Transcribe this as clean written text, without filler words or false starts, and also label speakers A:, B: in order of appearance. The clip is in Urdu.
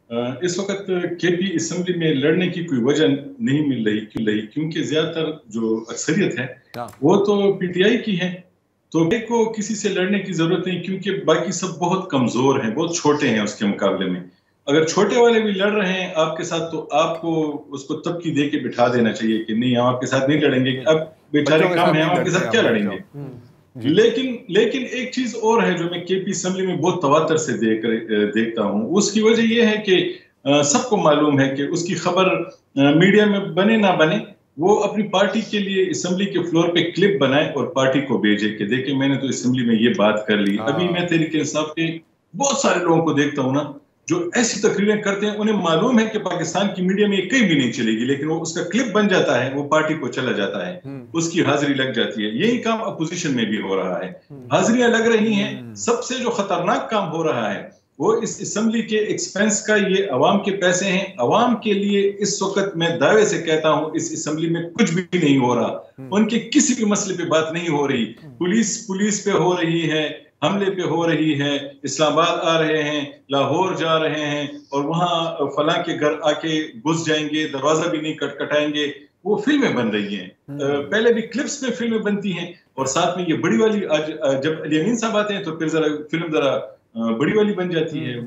A: اس وقت کے پی اسمبلی میں لڑنے کی کوئی وجہ نہیں مل رہی کیونکہ زیادہ تر جو اکثریت ہے وہ تو پی ٹی آئی کی ہے، تو کو کسی سے لڑنے کی ضرورت نہیں کیونکہ باقی سب بہت کمزور ہیں، بہت چھوٹے ہیں اس کے مقابلے میں۔ اگر چھوٹے والے بھی لڑ رہے ہیں آپ کے ساتھ تو آپ کو اس کو تبکی دے کے بٹھا دینا چاہیے کہ نہیں ہم آپ کے ساتھ نہیں لڑیں گے، اب بیچارے کام ہیں ہم آپ کے ساتھ کیا لڑیں گے۔ لیکن ایک چیز اور ہے جو میں کے پی اسمبلی میں بہت تواتر سے دیکھتا ہوں، اس کی وجہ یہ ہے کہ سب کو معلوم ہے کہ اس کی خبر میڈیا میں بنے نہ بنے، وہ اپنی پارٹی کے لیے اسمبلی کے فلور پہ کلپ بنائے اور پارٹی کو بھیجے کہ دیکھیں میں نے تو اسمبلی میں یہ بات کر لی۔ ابھی میں تحریک انصاف کے بہت سارے لوگوں کو دیکھتا ہوں نا جو ایسی تقریریں کرتے ہیں، انہیں معلوم ہے کہ پاکستان کی میڈیا میں یہ کہیں بھی نہیں چلے گی، لیکن وہ اس کا کلپ بن جاتا ہے، وہ پارٹی کو چلا جاتا ہے، اس کی حاضری لگ جاتی ہے۔ یہی کام اپوزیشن میں بھی ہو رہا ہے، حاضریاں لگ رہی ہیں۔ سب سے جو خطرناک کام ہو رہا ہے وہ اس اسمبلی کے ایکسپینس کا، یہ عوام کے پیسے ہیں۔ عوام کے لیے اس وقت میں دعوے سے کہتا ہوں اس اسمبلی میں کچھ بھی نہیں ہو رہا، ان کے کسی بھی مسئلے پہ بات نہیں ہو رہی۔ پولیس پہ ہو رہی ہے، حملے پہ ہو رہی ہے، اسلام آباد آ رہے ہیں، لاہور جا رہے ہیں اور وہاں فلاں کے گھر آ کے گھس جائیں گے، دروازہ بھی نہیں کٹکھٹائیں گے۔ وہ فلمیں بن رہی ہیں، پہلے بھی کلپس میں فلمیں بنتی ہیں اور ساتھ میں یہ بڑی والی، آج جب علی امین صاحب آتے ہیں تو پھر ذرا فلم بڑی والی بن جاتی ہے۔